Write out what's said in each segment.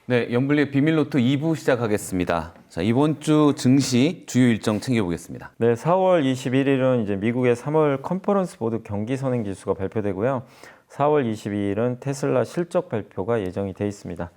네, 연블리의 비밀노트 2부 시작하겠습니다. 자, 이번 주 증시 주요 일정 챙겨보겠습니다. 네, 4월 21일은 이제 미국의 3월 컨퍼런스 보드 경기 선행 지수가 발표되고요. 4월 22일은 테슬라 실적 발표가 예정이 돼 있습니다.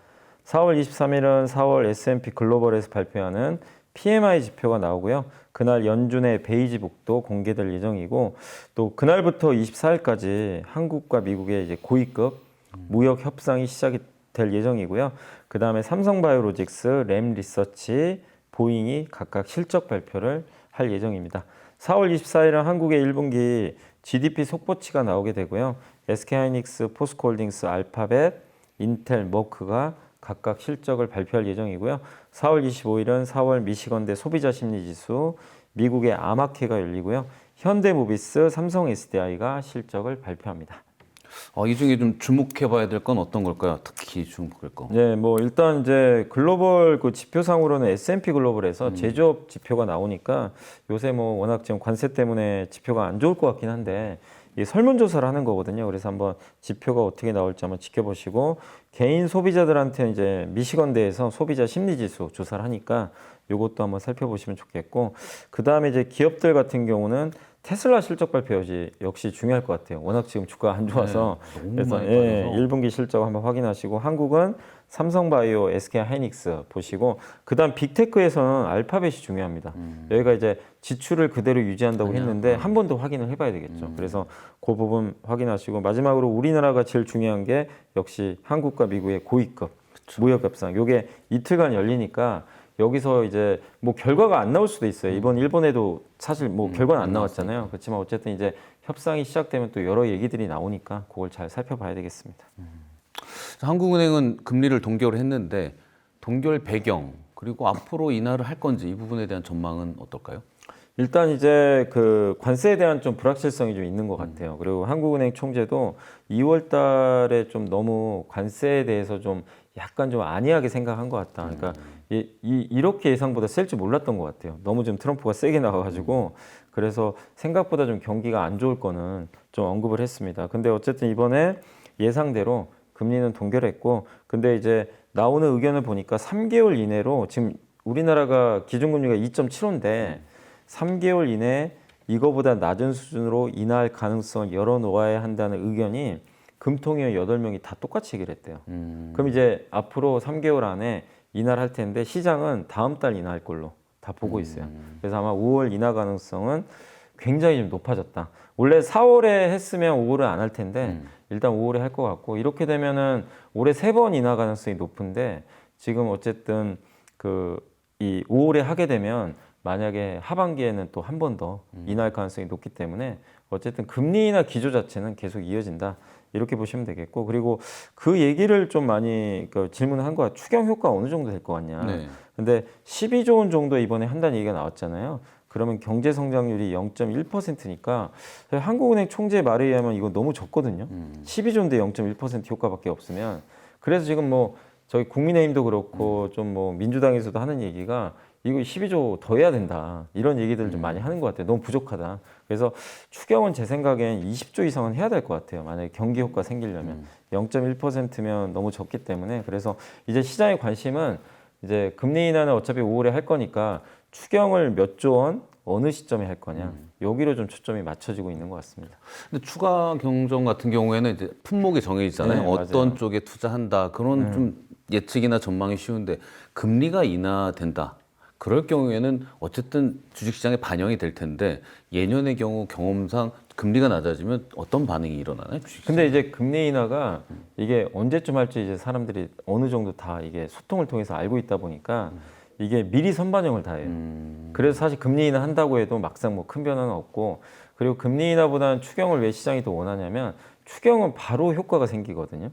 4월 23일은 4월 S&P 글로벌에서 발표하는 PMI 지표가 나오고요. 그날 연준의 베이지북도 공개될 예정이고, 또 그날부터 24일까지 한국과 미국의 이제 고위급 무역 협상이 시작이 될 예정이고요. 그 다음에 삼성바이오로직스, 램리서치, 보잉이 각각 실적 발표를 할 예정입니다. 4월 24일은 한국의 1분기 GDP 속보치가 나오게 되고요. SK하이닉스, 포스코홀딩스, 알파벳, 인텔, 머크가 각각 실적을 발표할 예정이고요. 4월 25일은 4월 미시건대 소비자심리지수, 미국의 아마케가 열리고요. 현대모비스, 삼성 SDI가 실적을 발표합니다. 이 중에 좀 주목해봐야 될 건 어떤 걸까요? 특히 주목할 거. 네, 뭐 일단 이제 글로벌 그 지표상으로는 S&P 글로벌에서 제조업 지표가 나오니까 요새 뭐 워낙 지금 관세 때문에 지표가 안 좋을 것 같긴 한데 이 설문조사를 하는 거거든요. 그래서 한번 지표가 어떻게 나올지 한번 지켜보시고, 개인 소비자들한테 이제 미시건대에서 소비자 심리지수 조사를 하니까 요것도 한번 살펴보시면 좋겠고, 그 다음에 이제 기업들 같은 경우는 테슬라 실적 발표 역시 중요할 것 같아요. 워낙 지금 주가가 안 좋아서. 네, 너무 그래서 많이 빠져서. 1분기 실적 한번 확인하시고, 한국은 삼성바이오, SK하이닉스 보시고, 그다음 빅테크에서는 알파벳이 중요합니다. 여기가 이제 지출을 그대로 유지한다고 했는데 한 번 더 확인을 해봐야 되겠죠. 그래서 그 부분 확인하시고, 마지막으로 우리나라가 제일 중요한 게 역시 한국과 미국의 고위급 무역 협상. 요게 이틀간 열리니까 여기서 이제 뭐 결과가 안 나올 수도 있어요. 이번 일본에도 사실 뭐 결과는 안 나왔잖아요. 그렇지만 어쨌든 이제 협상이 시작되면 또 여러 얘기들이 나오니까 그걸 잘 살펴봐야 되겠습니다. 한국은행은 금리를 동결을 했는데 동결 배경 그리고 앞으로 인하를 할 건지 이 부분에 대한 전망은 어떨까요? 일단 이제 그 관세에 대한 좀 불확실성이 좀 있는 것 같아요. 그리고 한국은행 총재도 2월 달에 좀 너무 관세에 대해서 좀 약간 좀 안이하게 생각한 것 같다. 그러니까 이렇게 예상보다 셀 줄 몰랐던 것 같아요. 너무 좀 트럼프가 세게 나와가지고 그래서 생각보다 좀 경기가 안 좋을 거는 좀 언급을 했습니다. 근데 어쨌든 이번에 예상대로 금리는 동결했고, 근데 이제 나오는 의견을 보니까 3개월 이내로 지금 우리나라가 기준금리가 2.75인데 3개월 이내에 이거보다 낮은 수준으로 인하할 가능성을 열어놓아야 한다는 의견이 금통위원 8명이 다 똑같이 얘기를 했대요. 그럼 이제 앞으로 3개월 안에 인하를 할 텐데 시장은 다음 달 인하할 걸로 다 보고 있어요. 그래서 아마 5월 인하 가능성은 굉장히 좀 높아졌다. 원래 4월에 했으면 5월은 안 할 텐데 일단 5월에 할 것 같고, 이렇게 되면은 올해 3번 인하 가능성이 높은데 지금 어쨌든 이 5월에 하게 되면 만약에 하반기에는 또 한 번 더 인하할 가능성이 높기 때문에 어쨌든 금리 인하 기조 자체는 계속 이어진다. 이렇게 보시면 되겠고, 그리고 그 얘기를 좀 많이 질문을 한 거야. 추경 효과 어느 정도 될 것 같냐. 네. 근데 12조 원 정도 이번에 한다는 얘기가 나왔잖아요. 그러면 경제 성장률이 0.1%니까 한국은행 총재 말에 의하면 이거 너무 적거든요. 12조인데 0.1% 효과밖에 없으면. 그래서 지금 뭐 저희 국민의힘도 그렇고 좀 뭐 민주당에서도 하는 얘기가 이거 12조 더 해야 된다. 이런 얘기들을 좀 많이 하는 것 같아요. 너무 부족하다. 그래서 추경은 제 생각엔 20조 이상은 해야 될 것 같아요. 만약에 경기 효과 생기려면. 0.1%면 너무 적기 때문에. 그래서 이제 시장의 관심은 이제 금리 인하는 어차피 5월에 할 거니까 추경을 몇 조 원 어느 시점에 할 거냐. 여기로 좀 초점이 맞춰지고 있는 것 같습니다. 근데 추가 경정 같은 경우에는 이제 품목이 정해지잖아요. 네, 어떤 맞아요. 쪽에 투자한다. 그런 좀 예측이나 전망이 쉬운데 금리가 인하된다. 그럴 경우에는 어쨌든 주식시장에 반영이 될 텐데 예년의 경우 경험상 금리가 낮아지면 어떤 반응이 일어나나요? 근데 이제 금리 인하가 이게 언제쯤 할지 이제 사람들이 어느 정도 다 이게 소통을 통해서 알고 있다 보니까 이게 미리 선반영을 다 해요. 그래서 사실 금리 인하 한다고 해도 막상 뭐 큰 변화는 없고, 그리고 금리 인하보다는 추경을 왜 시장이 더 원하냐면 추경은 바로 효과가 생기거든요.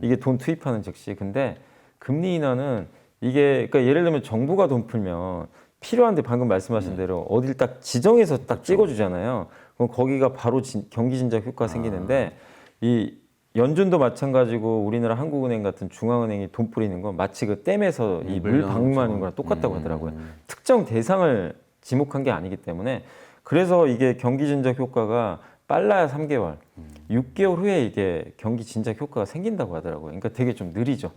이게 돈 투입하는 즉시. 근데 금리 인하는 이게 그러니까 예를 들면 정부가 돈 풀면 필요한데 방금 말씀하신 대로 어딜 딱 지정해서 딱 찍어주잖아요. 그럼 거기가 바로 경기 진작 효과가 생기는데 이 연준도 마찬가지고 우리나라 한국은행 같은 중앙은행이 돈 뿌리는 건 마치 그 댐에서 이 물 방류하는 거랑 똑같다고 하더라고요. 특정 대상을 지목한 게 아니기 때문에, 그래서 이게 경기 진작 효과가 빨라야 3개월, 6개월 후에 이게 경기 진작 효과가 생긴다고 하더라고요. 그러니까 되게 좀 느리죠.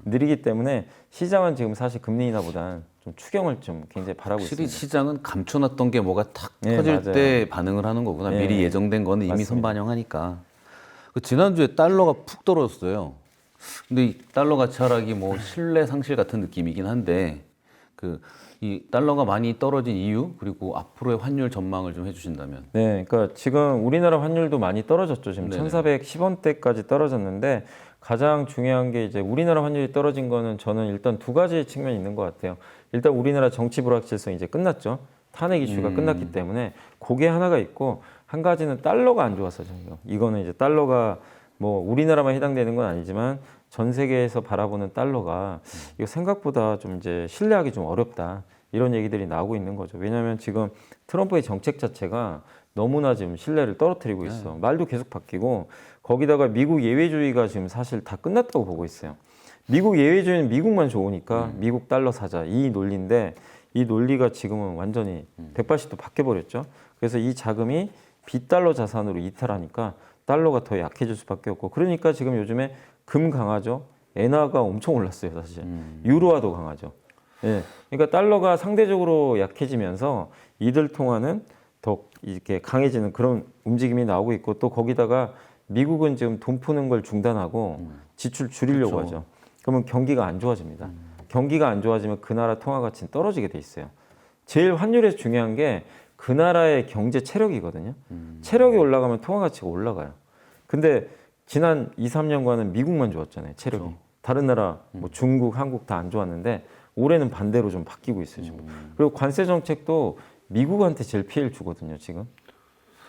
느리기 때문에 시장은 지금 사실 금리 인하보다는 좀 추경을 좀 굉장히 바라고 확실히 있습니다. 시장은 감춰놨던 게 뭐가 탁 네, 터질 맞아요. 때 반응을 하는 거구나. 네, 미리 예정된 거는 이미 맞습니다. 선반영하니까. 그 지난주에 달러가 푹 떨어졌어요. 근데 이 달러 가치 하락이 뭐 신뢰 상실 같은 느낌이긴 한데 그 이 달러가 많이 떨어진 이유 그리고 앞으로의 환율 전망을 좀 해주신다면. 네, 그러니까 지금 우리나라 환율도 많이 떨어졌죠. 지금 네네. 1,410원대까지 떨어졌는데 가장 중요한 게 이제 우리나라 환율이 떨어진 거는 저는 일단 두 가지 측면이 있는 것 같아요. 일단 우리나라 정치 불확실성이 이제 끝났죠. 탄핵 이슈가 끝났기 때문에 그게 하나가 있고 한 가지는 달러가 안 좋았어 지금. 이거는 이제 달러가 뭐 우리나라만 해당되는 건 아니지만 전 세계에서 바라보는 달러가 이거 생각보다 좀 이제 신뢰하기 좀 어렵다. 이런 얘기들이 나오고 있는 거죠. 왜냐하면 지금 트럼프의 정책 자체가 너무나 지금 신뢰를 떨어뜨리고 있어. 말도 계속 바뀌고 거기다가 미국 예외주의가 지금 사실 다 끝났다고 보고 있어요. 미국 예외주의는 미국만 좋으니까 미국 달러 사자 이 논리인데 이 논리가 지금은 완전히 180도 바뀌어버렸죠. 그래서 이 자금이 비달러 자산으로 이탈하니까 달러가 더 약해질 수밖에 없고 그러니까 지금 요즘에 금 강하죠. 엔화가 엄청 올랐어요 사실. 유로화도 강하죠. 예, 그러니까 달러가 상대적으로 약해지면서 이들 통화는 더 이렇게 강해지는 그런 움직임이 나오고 있고 또 거기다가 미국은 지금 돈 푸는 걸 중단하고 지출 줄이려고 그렇죠. 하죠. 그러면 경기가 안 좋아집니다. 경기가 안 좋아지면 그 나라 통화 가치는 떨어지게 돼 있어요. 제일 환율에서 중요한 게 그 나라의 경제 체력이거든요. 체력이 올라가면 통화 가치가 올라가요. 근데 지난 2, 3년간은 미국만 좋았잖아요. 체력이. 그렇죠. 다른 나라 뭐 중국, 한국 다 안 좋았는데 올해는 반대로 좀 바뀌고 있어요. 지금. 그리고 관세 정책도 미국한테 제일 피해를 주거든요. 지금.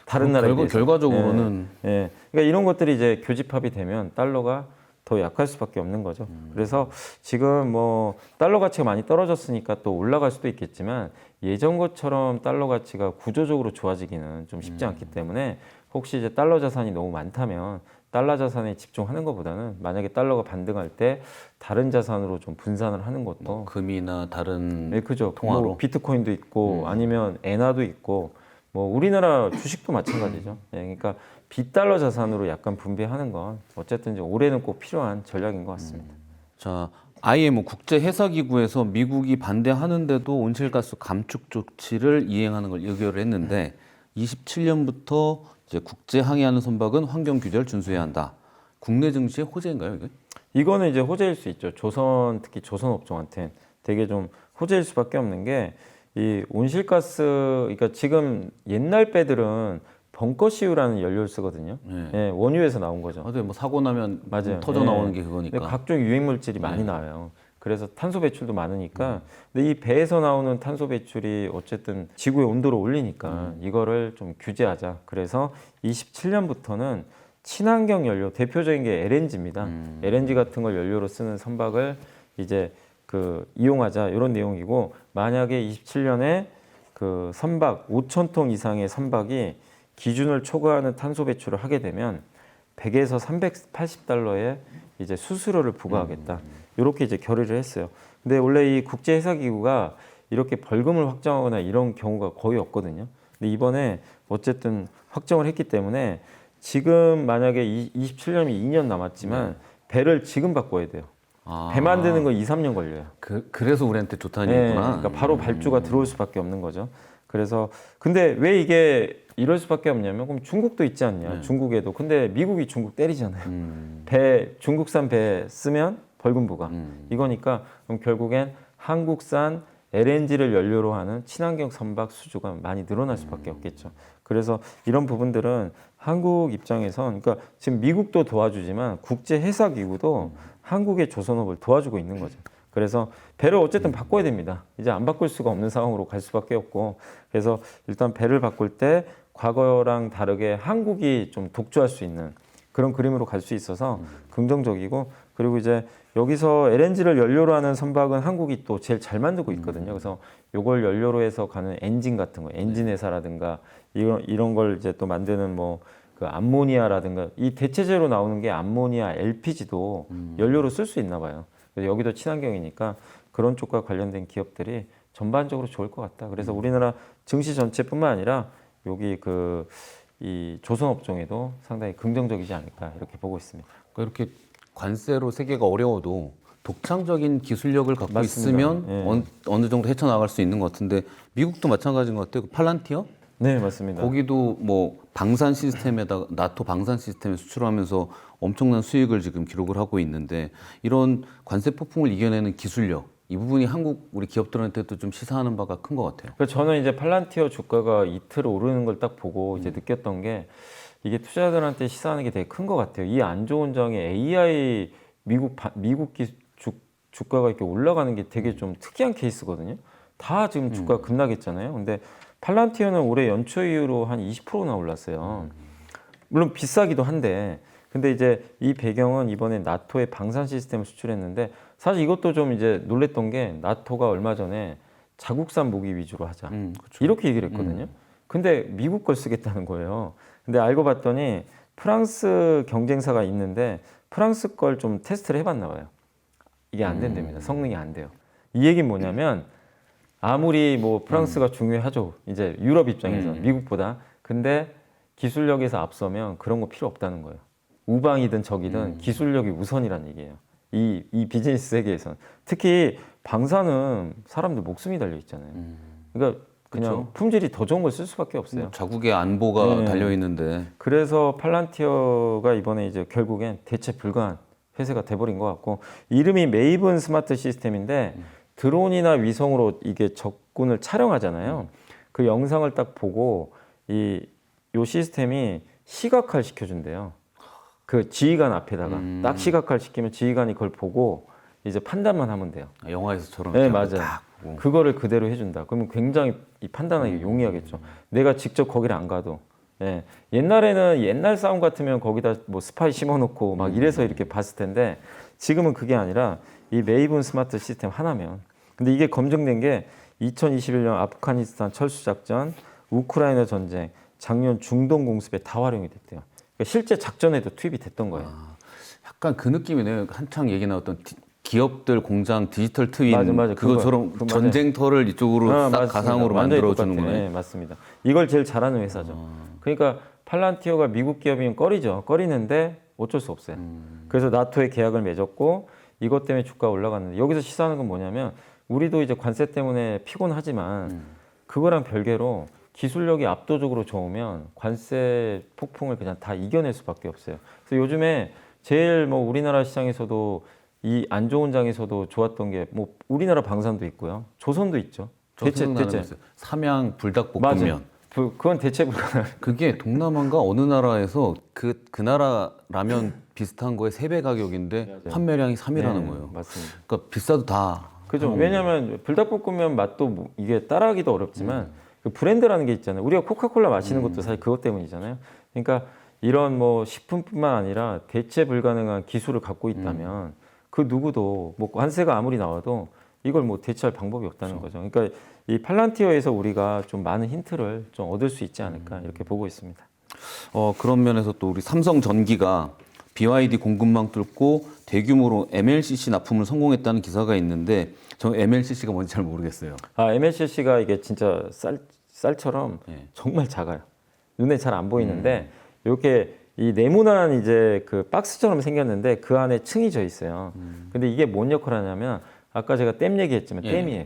다른 나라에 비해서. 결과적으로는 예, 예. 그러니까 이런 것들이 이제 교집합이 되면 달러가 더 약할 수밖에 없는 거죠. 그래서 지금 뭐 달러 가치가 많이 떨어졌으니까 또 올라갈 수도 있겠지만 예전 것처럼 달러 가치가 구조적으로 좋아지기는 좀 쉽지 않기 때문에 혹시 이제 달러 자산이 너무 많다면 달러 자산에 집중하는 것보다는 만약에 달러가 반등할 때 다른 자산으로 좀 분산을 하는 것도 뭐 금이나 다른 네, 그죠. 통화로 뭐 비트코인도 있고 아니면 엔화도 있고 뭐 우리나라 주식도 마찬가지죠. 예, 그러니까 비달러 자산으로 약간 분배하는 건 어쨌든 이제 올해는 꼭 필요한 전략인 것 같습니다. 자, IMO 국제해사기구에서 미국이 반대하는데도 온실가스 감축 조치를 이행하는 걸 의결을 했는데 27년부터 이제 국제 항해하는 선박은 환경 규제를 준수해야 한다. 국내 증시의 호재인가요, 이게? 이거는 이제 호재일 수 있죠. 조선 특히 조선 업종한테 되게 좀 호재일 수밖에 없는 게 이 온실가스 그러니까 지금 옛날 배들은 벙커시유라는 연료를 쓰거든요. 네. 예, 원유에서 나온 거죠. 맞아요. 뭐 사고 나면 맞아요. 터져 예. 나오는 게 근데 그거니까. 각종 유해 물질이 많이 나와요. 그래서 탄소 배출도 많으니까 근데 이 배에서 나오는 탄소 배출이 어쨌든 지구의 온도를 올리니까 이거를 좀 규제하자. 그래서 27년부터는 친환경 연료 대표적인 게 LNG입니다. LNG 같은 걸 연료로 쓰는 선박을 이제 그 이용하자 이런 내용이고 만약에 27년에 그 선박 5,000톤 이상의 선박이 기준을 초과하는 탄소 배출을 하게 되면 100에서 380달러의 이제 수수료를 부과하겠다. 이렇게 이제 결의를 했어요. 근데 원래 이 국제해사기구가 이렇게 벌금을 확정하거나 이런 경우가 거의 없거든요. 근데 이번에 어쨌든 확정을 했기 때문에 지금 만약에 27년이 2년 남았지만 배를 지금 바꿔야 돼요. 아, 배 만드는 거 2, 3년 걸려요. 그래서 우리한테 좋다는 네, 얘기구나. 그러니까 바로 발주가 들어올 수밖에 없는 거죠. 그래서 근데 왜 이게 이럴 수밖에 없냐면 그럼 중국도 있지 않냐? 중국에도. 근데 미국이 중국 때리잖아요. 배 중국산 배 쓰면 벌금 부과. 이거니까 그럼 결국엔 한국산 LNG를 연료로 하는 친환경 선박 수주가 많이 늘어날 수밖에 없겠죠. 그래서 이런 부분들은 한국 입장에선 그러니까 지금 미국도 도와주지만 국제 해사 기구도 한국의 조선업을 도와주고 있는 거죠. 그래서 배를 어쨌든 바꿔야 됩니다. 이제 안 바꿀 수가 없는 상황으로 갈 수밖에 없고 그래서 일단 배를 바꿀 때 과거랑 다르게 한국이 좀 독주할 수 있는 그런 그림으로 갈 수 있어서 긍정적이고 그리고 이제 여기서 LNG를 연료로 하는 선박은 한국이 또 제일 잘 만들고 있거든요. 그래서 요걸 연료로 해서 가는 엔진 같은 거, 엔진 회사라든가 이런 걸 이제 또 만드는 뭐 그 암모니아라든가 이 대체제로 나오는 게 암모니아, LPG도 연료로 쓸 수 있나 봐요. 그래서 여기도 친환경이니까 그런 쪽과 관련된 기업들이 전반적으로 좋을 것 같다. 그래서 우리나라 증시 전체뿐만 아니라 여기 그 이 조선 업종에도 상당히 긍정적이지 않을까 이렇게 보고 있습니다. 그러니까 이렇게 관세로 세계가 어려워도 독창적인 기술력을 갖고 맞습니다. 있으면 예. 어느 정도 헤쳐나갈 수 있는 것 같은데 미국도 마찬가지인 것 같아요. 그 팔란티어? 네, 맞습니다. 거기도 뭐 방산 시스템에다가 나토 방산 시스템에 수출하면서 엄청난 수익을 지금 기록을 하고 있는데 이런 관세 폭풍을 이겨내는 기술력 이 부분이 한국 우리 기업들한테도 좀 시사하는 바가 큰 것 같아요. 그래서 저는 이제 팔란티어 주가가 이틀 오르는 걸 딱 보고 이제 느꼈던 게 이게 투자자들한테 시사하는 게 되게 큰 것 같아요. 이 안 좋은 장에 AI 미국 주가가 이렇게 올라가는 게 되게 좀 특이한 케이스거든요. 다 지금 주가 급락했잖아요. 근데 팔란티어는 올해 연초 이후로 한 20%나 올랐어요. 물론 비싸기도 한데, 근데 이제 이 배경은 이번에 나토의 방산 시스템을 수출했는데 사실 이것도 좀 이제 놀랬던 게 나토가 얼마 전에 자국산 무기 위주로 하자 그렇죠. 이렇게 얘기를 했거든요. 근데 미국 걸 쓰겠다는 거예요. 근데 알고 봤더니 프랑스 경쟁사가 있는데 프랑스 걸 좀 테스트를 해봤나 봐요. 이게 안 된답니다. 성능이 안 돼요. 이 얘기는 뭐냐면 아무리 뭐 프랑스가 중요하죠. 이제 유럽 입장에서 미국보다. 근데 기술력에서 앞서면 그런 거 필요 없다는 거예요. 우방이든 적이든 기술력이 우선이란 얘기예요. 이 비즈니스 세계에서는. 특히 방사는 사람들 목숨이 달려 있잖아요. 그러니까 그냥 그쵸. 품질이 더 좋은 걸 쓸 수밖에 없어요. 자국의 안보가 네. 달려 있는데 그래서 팔란티어가 이번에 이제 결국엔 대체 불가한 회사가 돼버린 것 같고 이름이 메이븐 스마트 시스템인데 드론이나 위성으로 이게 적군을 촬영하잖아요. 그 영상을 딱 보고 요 시스템이 시각화를 시켜준대요. 그 지휘관 앞에다가 딱 시각화를 시키면 지휘관이 그걸 보고 이제 판단만 하면 돼요. 영화에서처럼 네, 이렇게 맞아요. 딱 보고. 그거를 그대로 해준다. 그러면 굉장히 이 판단하기 용이하겠죠. 내가 직접 거기를 안 가도. 예. 옛날에는 옛날 싸움 같으면 거기다 뭐 스파이 심어놓고 막 이래서 이렇게 봤을 텐데 지금은 그게 아니라 이 메이븐 스마트 시스템 하나면. 근데 이게 검증된 게 2021년 아프가니스탄 철수작전, 우크라이나 전쟁, 작년 중동 공습에 다 활용이 됐대요. 그러니까 실제 작전에도 투입이 됐던 거예요. 약간 그 느낌이네요. 한창 얘기 나왔던 기업들 공장 디지털 트윈 맞아. 그것처럼 그거 맞아요. 전쟁터를 이쪽으로 싹 맞습니다. 가상으로 완전히 만들어 똑같아요. 주는 거네. 네, 맞습니다. 이걸 제일 잘하는 회사죠. 그러니까 팔란티어가 미국 기업이면 꺼리죠. 꺼리는데 어쩔 수 없어요. 그래서 나토에 계약을 맺었고 이것 때문에 주가가 올라갔는데 여기서 시사하는 건 뭐냐면 우리도 이제 관세 때문에 피곤하지만 그거랑 별개로 기술력이 압도적으로 좋으면 관세 폭풍을 그냥 다 이겨낼 수밖에 없어요. 그래서 요즘에 제일 뭐 우리나라 시장에서도 이 안 좋은 장에서도 좋았던 게 뭐 우리나라 방산도 있고요. 조선도 있죠. 대체 삼양 불닭볶음면. 맞아요. 그건 대체 불가능. 그게 동남아인가 어느 나라에서 그 나라 라면 비슷한 거에 3배 가격인데 맞아요. 판매량이 3이라는 네, 거예요. 맞습니다. 그러니까 비싸도 다. 그죠. 하는 왜냐하면 불닭볶음면 맛도 이게 따라하기도 어렵지만 그 브랜드라는 게 있잖아요. 우리가 코카콜라 마시는 것도 사실 그것 때문이잖아요. 그러니까 이런 뭐 식품뿐만 아니라 대체 불가능한 기술을 갖고 있다면 그 누구도 뭐 관세가 아무리 나와도 이걸 뭐 대체할 방법이 없다는 거죠. 그러니까 이 팔란티어에서 우리가 좀 많은 힌트를 좀 얻을 수 있지 않을까 이렇게 보고 있습니다. 그런 면에서 또 우리 삼성전기가 BYD 공급망 뚫고 대규모로 MLCC 납품을 성공했다는 기사가 있는데 저 MLCC가 뭔지 잘 모르겠어요. MLCC가 이게 진짜 쌀처럼 네. 정말 작아요. 눈에 잘 안 보이는데 이렇게 이 네모난 이제 그 박스처럼 생겼는데 그 안에 층이 져 있어요. 근데 이게 뭔 역할을 하냐면 아까 제가 댐 얘기했지만 예. 댐이에요.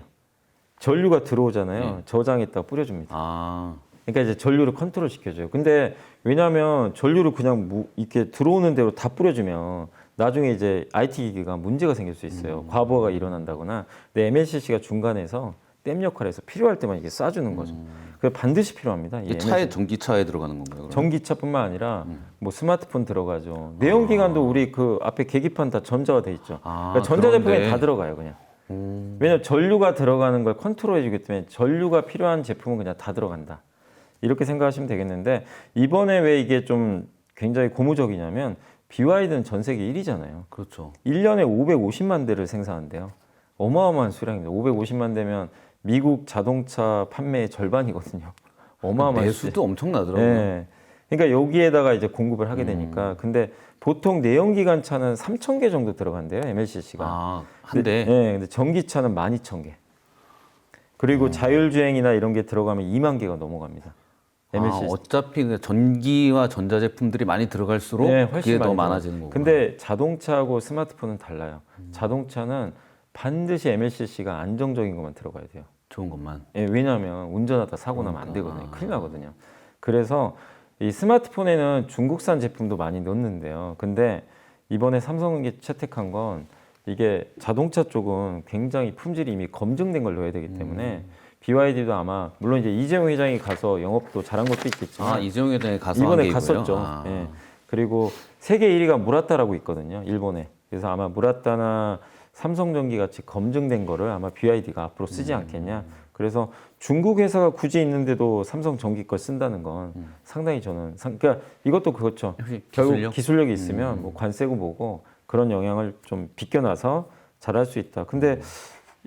전류가 들어오잖아요. 저장했다가 뿌려줍니다. 아, 그러니까 이제 전류를 컨트롤 시켜줘요. 근데 왜냐하면 전류를 그냥 이렇게 들어오는 대로 다 뿌려주면 나중에 이제 IT 기기가 문제가 생길 수 있어요. 과부하가 일어난다거나. 근데 MLCC가 중간에서 댐 역할에서 필요할 때만 이게 쏴주는 거죠. 그게 반드시 필요합니다. 이 이게 차에 전기차에 들어가는 건가요? 그럼? 전기차뿐만 아니라 뭐 스마트폰 들어가죠. 내연기관도 우리 그 앞에 계기판 다 전자화 돼 있죠. 그러니까 전자제품에 그런데. 다 들어가요, 그냥. 왜냐면 전류가 들어가는 걸 컨트롤해 주기 때문에 전류가 필요한 제품은 그냥 다 들어간다. 이렇게 생각하시면 되겠는데 이번에 왜 이게 좀 굉장히 고무적이냐면 BYD는 전 세계 1위잖아요. 그렇죠. 1년에 550만 대를 생산한대요. 어마어마한 수량입니다. 550만 대면 미국 자동차 판매의 절반이거든요. 어마어마한 매수도 엄청나더라고요. 네. 그러니까 여기에다가 이제 공급을 하게 되니까 근데 보통 내연기관 차는 3,000개 정도 들어간대요. MLCC가. 아, 한 대. 네, 근데 전기차는 12,000개. 그리고 자율주행이나 이런 게 들어가면 2만 개가 넘어갑니다. MLC. 어차피 그 전기와 전자제품들이 많이 들어갈수록 네, 그게 훨씬 더 많이 많아지는 거고. 근데 자동차하고 스마트폰은 달라요. 자동차는 반드시 MLCC가 안정적인 것만 들어가야 돼요. 좋은 것만. 예, 왜냐하면 운전하다 사고 나면 안 되거든요. 큰일 나거든요. 그래서 이 스마트폰에는 중국산 제품도 많이 넣는데요. 근데 이번에 삼성이 채택한 건 이게 자동차 쪽은 굉장히 품질이 이미 검증된 걸 넣어야 되기 때문에 BYD도 아마 물론 이제 이재용 회장이 가서 영업도 잘한 것도 있겠지만 이재용 회장이 가서 이번에 한 게 있고요? 갔었죠. 예. 그리고 세계 1위가 무라타라고 있거든요. 일본에. 그래서 아마 무라타나 삼성전기 같이 검증된 거를 아마 BYD가 앞으로 쓰지 않겠냐. 그래서 중국 회사가 굳이 있는데도 삼성전기 걸 쓴다는 건 상당히 저는 그러니까 이것도 그렇죠. 결국 기술력? 기술력이 있으면 뭐 관세고 뭐고 그런 영향을 좀 비껴놔서 잘할 수 있다. 근데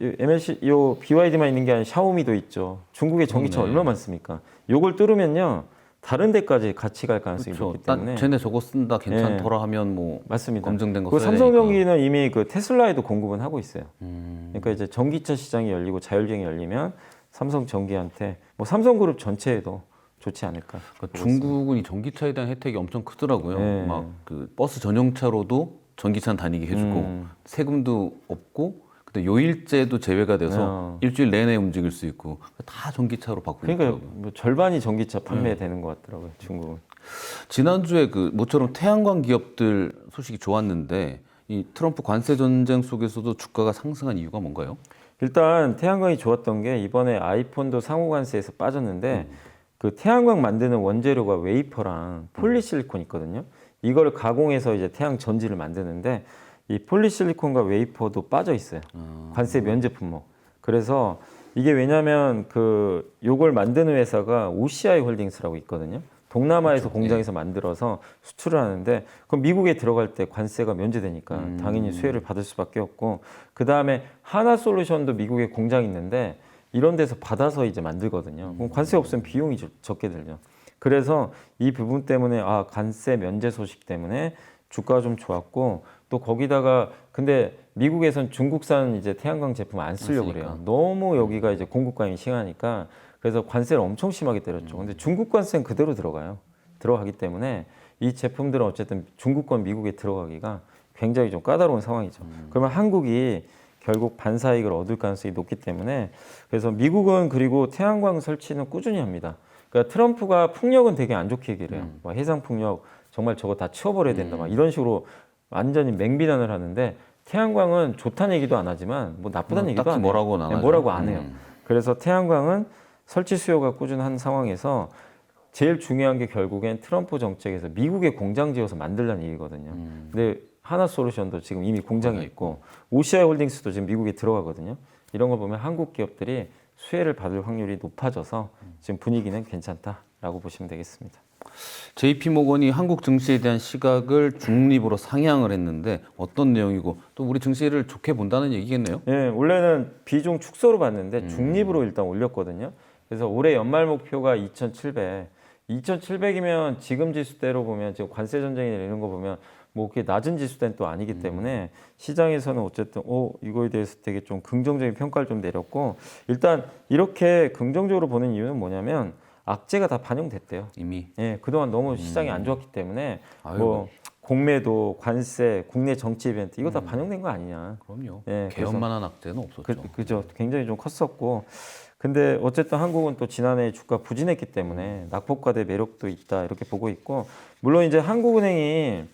이 MLC 요 BYD만 있는 게 아니라 샤오미도 있죠. 중국의 전기차 그렇네. 얼마나 많습니까? 요걸 뚫으면요. 다른 데까지 같이 갈 가능성이 그렇죠. 높기 때문에 쟤네 저거 쓴다 괜찮더라 하면 뭐 맞습니다. 검증된 거 그 써야 삼성전기는 이미 그 테슬라에도 공급은 하고 있어요. 그러니까 이제 전기차 시장이 열리고 자율주행이 열리면 삼성전기한테 뭐 삼성그룹 전체에도 좋지 않을까. 그러니까 중국은 이 전기차에 대한 혜택이 엄청 크더라고요. 네. 막 그 버스 전용차로도 전기차는 다니게 해주고 세금도 없고 근데 요일제도 제외가 돼서 일주일 내내 움직일 수 있고 다 전기차로 바꾸고 그러니까 있더라고요. 뭐 절반이 전기차 판매되는 것 같더라고요. 중국은. 지난주에 그 모처럼 태양광 기업들 소식이 좋았는데 이 트럼프 관세 전쟁 속에서도 주가가 상승한 이유가 뭔가요? 일단 태양광이 좋았던 게 이번에 아이폰도 상호관세에서 빠졌는데 그 태양광 만드는 원재료가 웨이퍼랑 폴리실리콘 있거든요. 이걸 가공해서 이제 태양 전지를 만드는데 이 폴리실리콘과 웨이퍼도 빠져 있어요. 관세 면제 품목. 그래서 이게 왜냐면 그 요걸 만드는 회사가 OCI 홀딩스라고 있거든요. 동남아에서 공장에서 만들어서 수출을 하는데 그럼 미국에 들어갈 때 관세가 면제되니까 당연히 수혜를 받을 수밖에 없고 그 다음에 하나솔루션도 미국에 공장이 있는데 이런 데서 받아서 이제 만들거든요. 그럼 관세 없으면 비용이 적게 들죠. 그래서 이 부분 때문에 관세 면제 소식 때문에 주가가 좀 좋았고 또 거기다가 근데 미국에선 중국산 이제 태양광 제품 안 쓰려고 그래요. 너무 여기가 이제 공급감이 심하니까 그래서 관세를 엄청 심하게 때렸죠. 근데 중국 관세는 그대로 들어가기 때문에 이 제품들은 어쨌든 중국권 미국에 들어가기가 굉장히 좀 까다로운 상황이죠. 그러면 한국이 결국 반사이익을 얻을 가능성이 높기 때문에 그래서 미국은 그리고 태양광 설치는 꾸준히 합니다. 그러니까 트럼프가 풍력은 되게 안 좋게 얘기를 해요. 막 해상 풍력 정말 저거 다 치워버려야 된다. 막 이런 식으로 완전히 맹비난을 하는데 태양광은 좋다는 얘기도 안 하지만 뭐 나쁘다는 얘기도 안 해요. 뭐라고는 안 하죠. 뭐라고 안 해요. 그래서 태양광은 설치 수요가 꾸준한 상황에서 제일 중요한 게 결국엔 트럼프 정책에서 미국에 공장 지어서 만들라는 얘기거든요. 근데 하나솔루션도 지금 이미 공장이 있고 OCI 홀딩스도 지금 미국에 들어가거든요. 이런 걸 보면 한국 기업들이 수혜를 받을 확률이 높아져서 지금 분위기는 괜찮다라고 보시면 되겠습니다. JP모건이 한국 증시에 대한 시각을 중립으로 상향을 했는데 어떤 내용이고 또 우리 증시를 좋게 본다는 얘기겠네요. 네, 원래는 비중 축소로 봤는데 중립으로 일단 올렸거든요. 그래서 올해 연말 목표가 2,700. 2,700이면 지금 지수대로 보면 지금 관세 전쟁이나 이런 거 보면 뭐 그게 낮은 지수대는 또 아니기 때문에 시장에서는 어쨌든 이거에 대해서 되게 좀 긍정적인 평가를 좀 내렸고 일단 이렇게 긍정적으로 보는 이유는 뭐냐면 악재가 다 반영됐대요. 이미. 예, 그동안 너무 시장이 안 좋았기 때문에 아유, 뭐 공매도, 관세, 국내 정치 이벤트 이거 다 반영된 거 아니냐. 그럼요. 예, 개헌만한 악재는 없었죠. 그죠. 굉장히 좀 컸었고. 근데 어쨌든 한국은 또 지난해 주가 부진했기 때문에 낙폭과대 매력도 있다 이렇게 보고 있고 물론 이제 한국은행이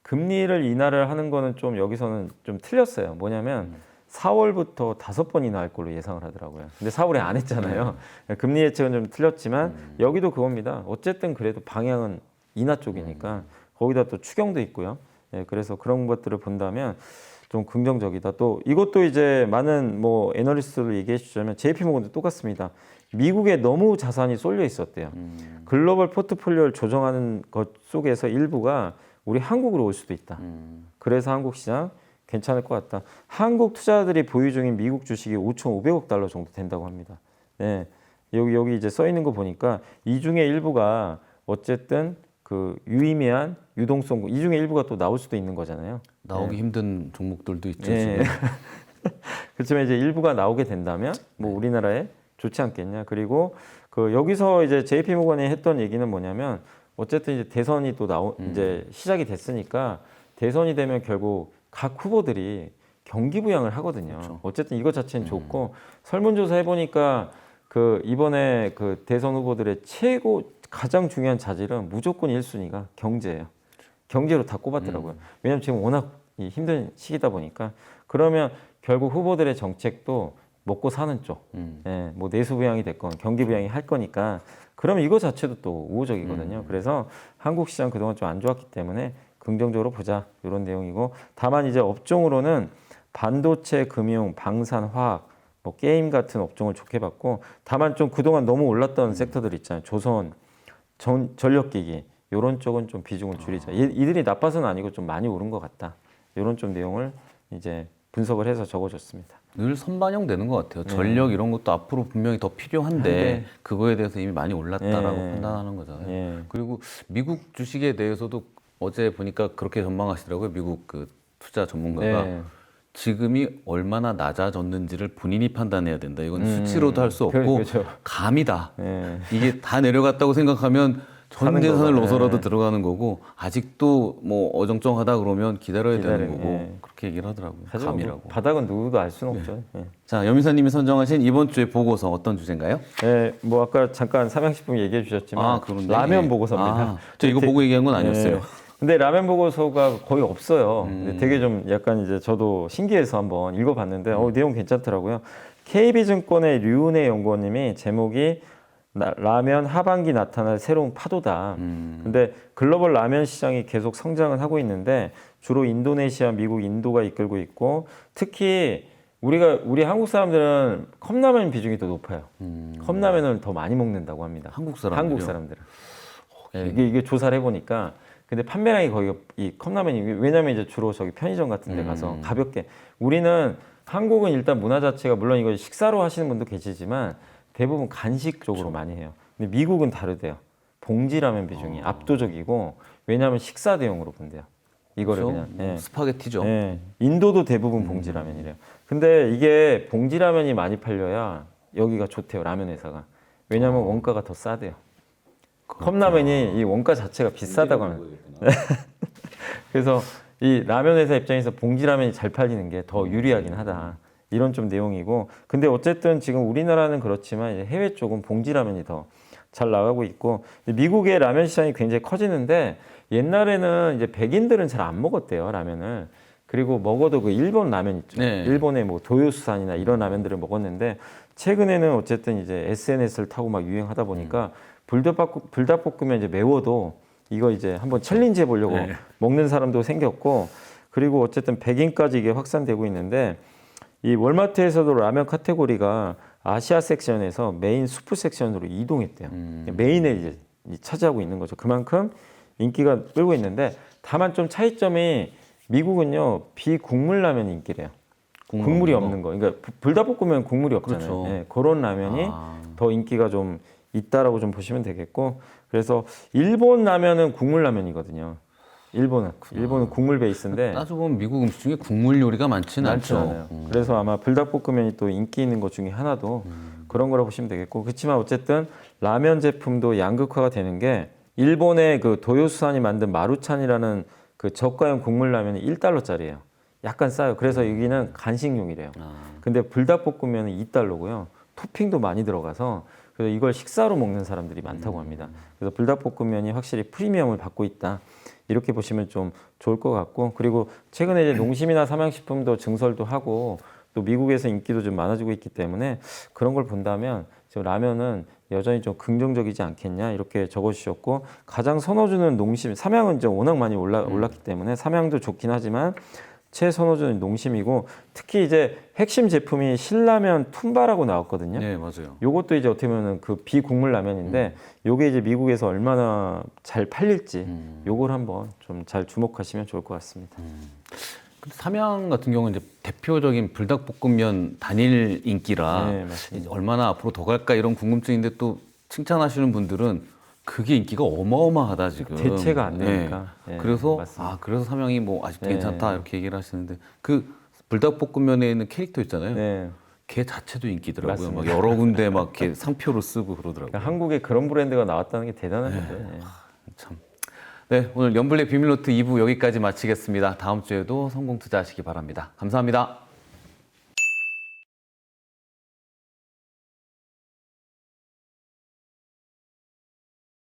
금리를 인하를 하는 거는 좀 여기서는 좀 틀렸어요. 뭐냐면 4월부터 5번 인하할 걸로 예상을 하더라고요. 근데 4월에 안 했잖아요. 금리 예측은 좀 틀렸지만 여기도 그겁니다. 어쨌든 그래도 방향은 인하 쪽이니까 거기다 또 추경도 있고요. 예, 그래서 그런 것들을 본다면 좀 긍정적이다. 또 이것도 이제 많은 뭐 애널리스트들 얘기해 주자면 JP모건도 똑같습니다. 미국에 너무 자산이 쏠려 있었대요. 글로벌 포트폴리오를 조정하는 것 속에서 일부가 우리 한국으로 올 수도 있다. 그래서 한국 시장 괜찮을 것 같다. 한국 투자자들이 보유 중인 미국 주식이 5,500억 달러 정도 된다고 합니다. 네. 여기 이제 써 있는 거 보니까 이 중에 일부가 어쨌든 그 유의미한 유동성, 이 중에 일부가 또 나올 수도 있는 거잖아요. 나오기 힘든 종목들도 있죠. 네. 지금. 그렇지만 이제 일부가 나오게 된다면 뭐 우리나라에 좋지 않겠냐. 그리고 그 여기서 이제 JP 모건이 했던 얘기는 뭐냐면 어쨌든 이제 대선이 또 이제 시작이 됐으니까 대선이 되면 결국 각 후보들이 경기 부양을 하거든요. 그렇죠. 어쨌든 이것 자체는 좋고 설문조사 해보니까 그 이번에 그 대선 후보들의 가장 중요한 자질은 무조건 1순위가 경제예요. 경제로 다 꼽았더라고요. 왜냐하면 지금 워낙 이 힘든 시기다 보니까 그러면 결국 후보들의 정책도 먹고 사는 쪽, 예, 뭐 내수 부양이 됐건 경기 부양이 할 거니까 그러면 이거 자체도 또 우호적이거든요. 그래서 한국 시장 그동안 좀 안 좋았기 때문에 긍정적으로 보자 이런 내용이고 다만 이제 업종으로는 반도체, 금융, 방산, 화학, 뭐 게임 같은 업종을 좋게 봤고 다만 좀 그동안 너무 올랐던 섹터들 있잖아요. 조선, 전력기기 이런 쪽은 좀 비중을 줄이자. 이들이 나빠서는 아니고 좀 많이 오른 것 같다. 이런 좀 내용을 이제 분석을 해서 적어줬습니다. 늘 선반영되는 것 같아요. 전력 이런 것도 앞으로 분명히 더 필요한데 그거에 대해서 이미 많이 올랐다라고 판단하는 거잖아요. 그리고 미국 주식에 대해서도 어제 보니까 그렇게 전망하시더라고요. 미국 그 투자 전문가가 지금이 얼마나 낮아졌는지를 본인이 판단해야 된다. 이건 수치로도 할 수 없고 그렇죠. 감이다. 이게 다 내려갔다고 생각하면 전 재산을 넣어서라도 들어가는 거고 아직도 뭐 어정쩡하다 그러면 기다려야 되는 거고 그렇게 얘기를 하더라고요. 감이라고. 뭐 바닥은 누구도 알 수는 없죠. 자, 염희사님이 선정하신 이번 주의 보고서 어떤 주제인가요? 네, 뭐 아까 잠깐 삼양식품 얘기해 주셨지만 그런데 라면 보고서입니다. 저 이거 보고 얘기한 건 아니었어요. 근데 라면 보고서가 거의 없어요. 근데 되게 좀 약간 이제 저도 신기해서 한번 읽어봤는데 내용 괜찮더라고요. KB증권의 류은혜 연구원님이 제목이 라면 하반기 나타날 새로운 파도다. 근데 글로벌 라면 시장이 계속 성장을 하고 있는데 주로 인도네시아, 미국, 인도가 이끌고 있고 특히 우리 한국 사람들은 컵라면 비중이 더 높아요. 컵라면을 더 많이 먹는다고 합니다. 한국 사람들이요? 한국 사람들은. 이게 조사를 해보니까 근데 판매량이 거의 이 컵라면이 왜냐면 이제 주로 저기 편의점 같은 데 가서 가볍게 우리는 한국은 일단 문화 자체가 물론 이거 식사로 하시는 분도 계시지만 대부분 간식 쪽으로 많이 해요. 근데 미국은 다르대요. 봉지라면 비중이 압도적이고 왜냐하면 식사 대용으로 본대요. 이거를 그렇죠? 그냥 스파게티죠. 인도도 대부분 봉지라면이래요. 근데 이게 봉지라면이 많이 팔려야 여기가 좋대요. 라면 회사가. 왜냐하면 원가가 더 싸대요. 컵라면이 이 원가 자체가 비싸다고 합니다. 그래서 이 라면 회사 입장에서 봉지라면이 잘 팔리는 게 더 유리하긴 하다. 이런 좀 내용이고 근데 어쨌든 지금 우리나라는 그렇지만 이제 해외 쪽은 봉지라면이 더 잘 나가고 있고 미국의 라면 시장이 굉장히 커지는데 옛날에는 이제 백인들은 잘 안 먹었대요 라면을 그리고 먹어도 그 일본 라면 있죠 일본의 뭐 도요수산이나 이런 라면들을 먹었는데 최근에는 어쨌든 이제 SNS를 타고 막 유행하다 보니까 불닭볶음면 이제 매워도 이거 이제 한번 챌린지 해보려고 먹는 사람도 생겼고 그리고 어쨌든 백인까지 이게 확산되고 있는데 이 월마트에서도 라면 카테고리가 아시아 섹션에서 메인 수프 섹션으로 이동했대요. 메인에 이제 차지하고 있는 거죠. 그만큼 인기가 끌고 있는데 다만 좀 차이점이 미국은요 비국물 라면이 인기래요. 국물이 없는 거. 그러니까 불닭볶음면 국물이 없잖아요. 그렇죠. 네, 그런 라면이 더 인기가 좀 있다라고 좀 보시면 되겠고 그래서 일본 라면은 국물 라면이거든요. 일본은 국물 베이스인데 따져보면 미국 음식 중에 국물 요리가 많지는 않죠. 않아요. 그래서 아마 불닭볶음면이 또 인기 있는 것 중에 하나도 그런 거라고 보시면 되겠고 그렇지만 어쨌든 라면 제품도 양극화가 되는 게 일본의 그 도요수산이 만든 마루찬이라는 그 저가형 국물 라면이 1달러짜리예요. 약간 싸요. 그래서 여기는 간식용이래요. 근데 불닭볶음면은 2달러고요. 토핑도 많이 들어가서 그래서 이걸 식사로 먹는 사람들이 많다고 합니다. 그래서 불닭볶음면이 확실히 프리미엄을 받고 있다. 이렇게 보시면 좀 좋을 것 같고 그리고 최근에 이제 농심이나 삼양식품도 증설도 하고 또 미국에서 인기도 좀 많아지고 있기 때문에 그런 걸 본다면 지금 라면은 여전히 좀 긍정적이지 않겠냐 이렇게 적어주셨고 가장 선호주는 농심, 삼양은 이제 워낙 많이 올랐기 때문에 삼양도 좋긴 하지만 최선호주는 농심이고 특히 이제 핵심 제품이 신라면 툰바라고 나왔거든요. 네, 맞아요. 요것도 이제 어떻게 보면 그 비국물 라면인데 요게 이제 미국에서 얼마나 잘 팔릴지 요걸 한번 좀 잘 주목하시면 좋을 것 같습니다. 근데 삼양 같은 경우는 이제 대표적인 불닭볶음면 단일 인기라 네, 맞습니다. 얼마나 앞으로 더 갈까 이런 궁금증인데 또 칭찬하시는 분들은 그게 인기가 어마어마하다 지금. 대체가 안 되니까. 네. 네, 그래서 맞습니다. 그래서 삼양이 뭐 아직도 네. 괜찮다 이렇게 얘기를 하시는데 그 불닭볶음면에 있는 캐릭터 있잖아요. 네. 걔 자체도 인기더라고요. 막 맞습니다. 여러 군데 막 이렇게 상표로 쓰고 그러더라고요. 그러니까 한국에 그런 브랜드가 나왔다는 게 대단한 거죠. 예. 참. 네, 오늘 연블리의 비밀노트 2부 여기까지 마치겠습니다. 다음 주에도 성공 투자하시기 바랍니다. 감사합니다.